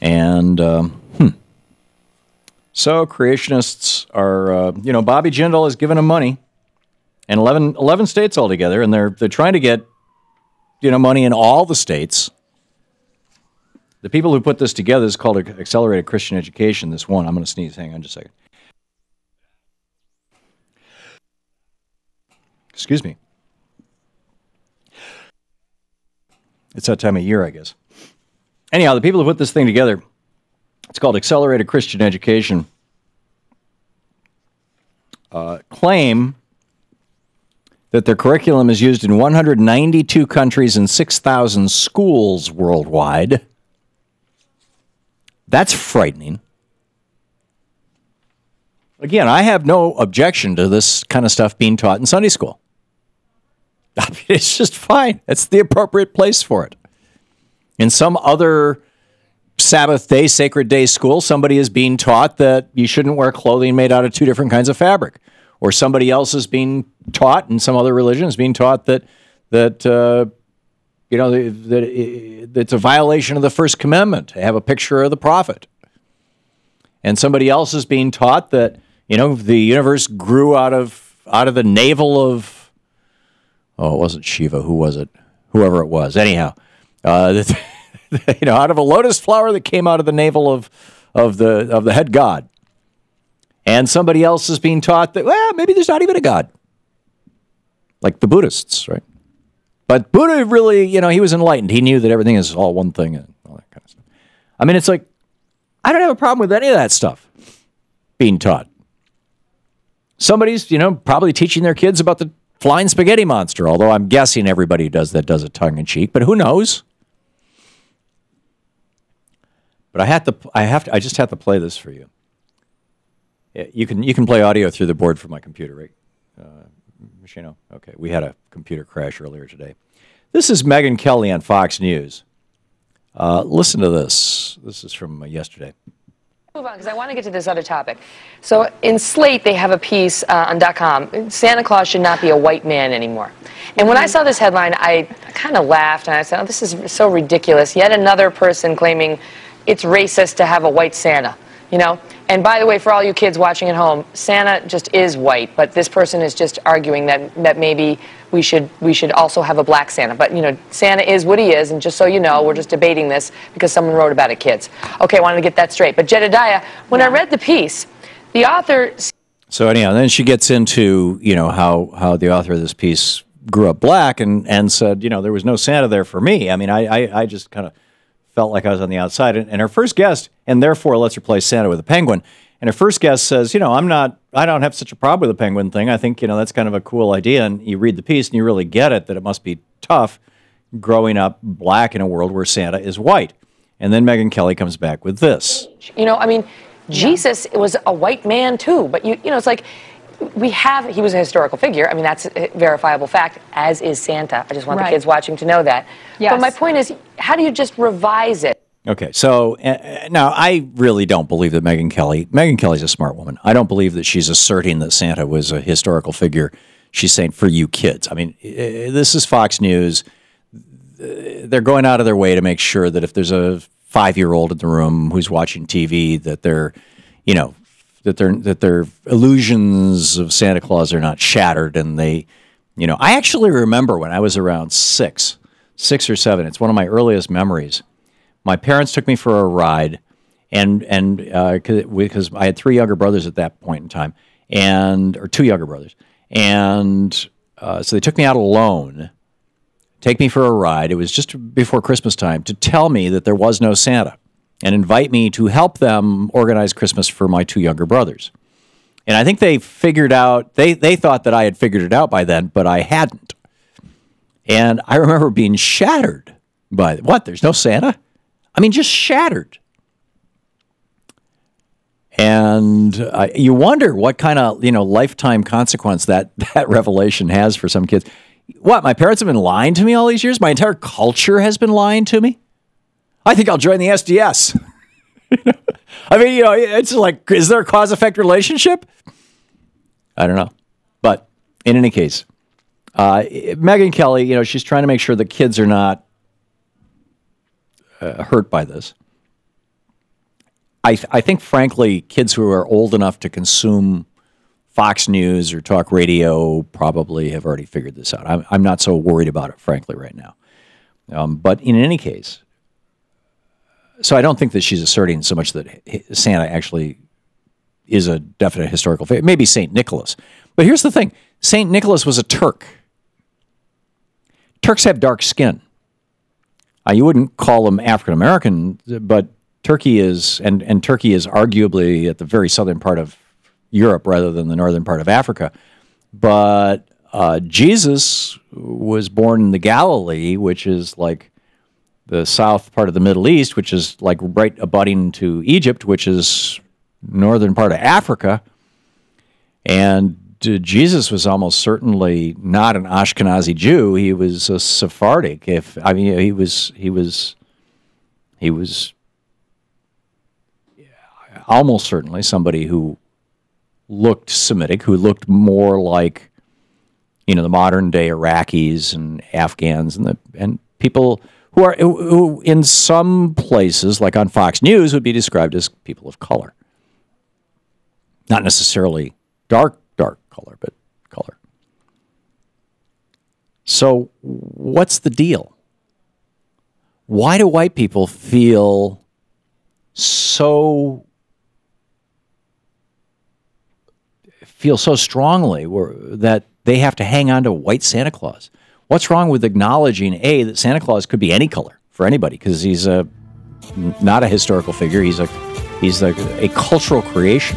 And so creationists are, Bobby Jindal has given them money, and 11 states altogether, and they're trying to get, money in all the states. The people who put this together is called Accelerated Christian Education. This one, I'm going to sneeze. Hang on just a second. Excuse me. It's that time of year, I guess. Anyhow, the people who put this thing together, it's called Accelerated Christian Education, claim that their curriculum is used in 192 countries and 6,000 schools worldwide. That's frightening. Again, I have no objection to this kind of stuff being taught in Sunday school. I mean, it's just fine. It's the appropriate place for it. In some other Sabbath day, sacred day school, somebody is being taught that you shouldn't wear clothing made out of two different kinds of fabric. Or somebody else is being taught, in some other religion, is being taught that it's a violation of the First Commandment to have a picture of the prophet. And somebody else is being taught that, the universe grew out of the navel of, it wasn't Shiva. Who was it? Whoever it was. Anyhow, out of a lotus flower that came out of the navel of the head god. And somebody else is being taught that, maybe there's not even a God. Like the Buddhists, right? But Buddha really, he was enlightened. He knew that everything is all one thing and all that kind of stuff. I mean, it's like, I don't have a problem with any of that stuff being taught. Somebody's, probably teaching their kids about the flying spaghetti monster, although I'm guessing everybody who does that does it tongue-in-cheek, but who knows? But I just have to play this for you. You can play audio through the board from my computer, right? Machino? Okay, we had a computer crash earlier today. This is Megyn Kelly on Fox News. Listen to this. This is from yesterday. Move on, because I want to get to this other topic. So in Slate, they have a piece on .com, Santa Claus should not be a white man anymore. And when I saw this headline, I kind of laughed, and I said, this is so ridiculous. Yet another person claiming it's racist to have a white Santa. And by the way, for all you kids watching at home, Santa just is white, but this person is just arguing that maybe we should also have a black Santa. But, Santa is what he is, and just so you know, we're just debating this because someone wrote about it, kids. Okay, I wanted to get that straight. But Jedediah, when I read the piece, the author... So anyhow, then she gets into, how the author of this piece grew up black and said, there was no Santa there for me. I mean, I just kind of felt like I was on the outside. And her first guest, and therefore let's replace Santa with a penguin. And her first guest says, I don't have such a problem with the penguin thing. I think, that's kind of a cool idea. And you read the piece and you really get it, that it must be tough growing up black in a world where Santa is white. And then Megyn Kelly comes back with this. Jesus was a white man too, but it's like, he was a historical figure. I mean, that's a verifiable fact, as is Santa. I just want the kids watching to know that. Yes. But my point is, how do you just revise it? Okay, so now I really don't believe that Megyn Kelly's a smart woman. I don't believe that she's asserting that Santa was a historical figure. She's saying, for you kids. I mean, this is Fox News. They're going out of their way to make sure that if there's a 5-year-old in the room who's watching TV, that they're, that their illusions of Santa Claus are not shattered. And they, I actually remember when I was around 6 or 7, it's one of my earliest memories. My parents took me for a ride, and because I had 3 younger brothers at that point in time, or 2 younger brothers. And so they took me out alone, take me for a ride. It was just before Christmas time, to tell me that there was no Santa, and invite me to help them organize Christmas for my 2 younger brothers. And I think they figured out, they thought that I had figured it out by then, but I hadn't. And I remember being shattered by, what, there's no Santa? I mean, just shattered. And you wonder what kind of, lifetime consequence that revelation has for some kids. What, my parents have been lying to me all these years? My entire culture has been lying to me? I think I'll join the SDS. I mean, it's like, is there a cause-effect relationship? I don't know. But in any case, Megyn Kelly, she's trying to make sure that kids are not hurt by this. I think, frankly, kids who are old enough to consume Fox News or talk radio probably have already figured this out. I'm not so worried about it, frankly, right now. But in any case, so I don't think that she's asserting so much that Santa actually is a definite historical figure. Maybe St. Nicholas. But here's the thing. St. Nicholas was a Turk. Turks have dark skin. You wouldn't call them African-American, but Turkey is, and Turkey is arguably at the very southern part of Europe rather than the northern part of Africa. But Jesus was born in the Galilee, which is like the south part of the Middle East, which is like right abutting to Egypt, which is northern part of Africa. And Jesus was almost certainly not an Ashkenazi Jew. He was a Sephardic. He was almost certainly somebody who looked Semitic, who looked more like, the modern day Iraqis and Afghans and people who in some places, like on Fox News, would be described as people of color. Not necessarily dark color, but color. So what's the deal? Why do white people feel so strongly that they have to hang on to white Santa Claus? What's wrong with acknowledging, A, that Santa Claus could be any color for anybody, because he's not a historical figure, he's a cultural creation,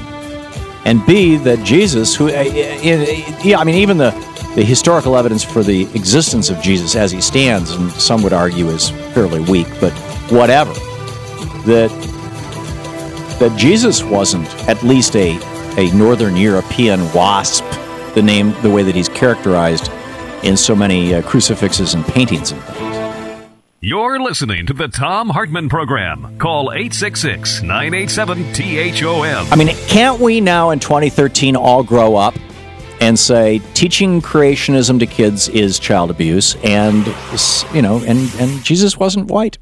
and B, that Jesus, who, even the historical evidence for the existence of Jesus as he stands, and some would argue is fairly weak, but whatever, that Jesus wasn't at least a Northern European wasp, the way that he's characterized in so many crucifixes and paintings and things. You're listening to the Thom Hartmann Program. Call 866-987-THOM. I mean, can't we now in 2013 all grow up and say teaching creationism to kids is child abuse, and and Jesus wasn't white?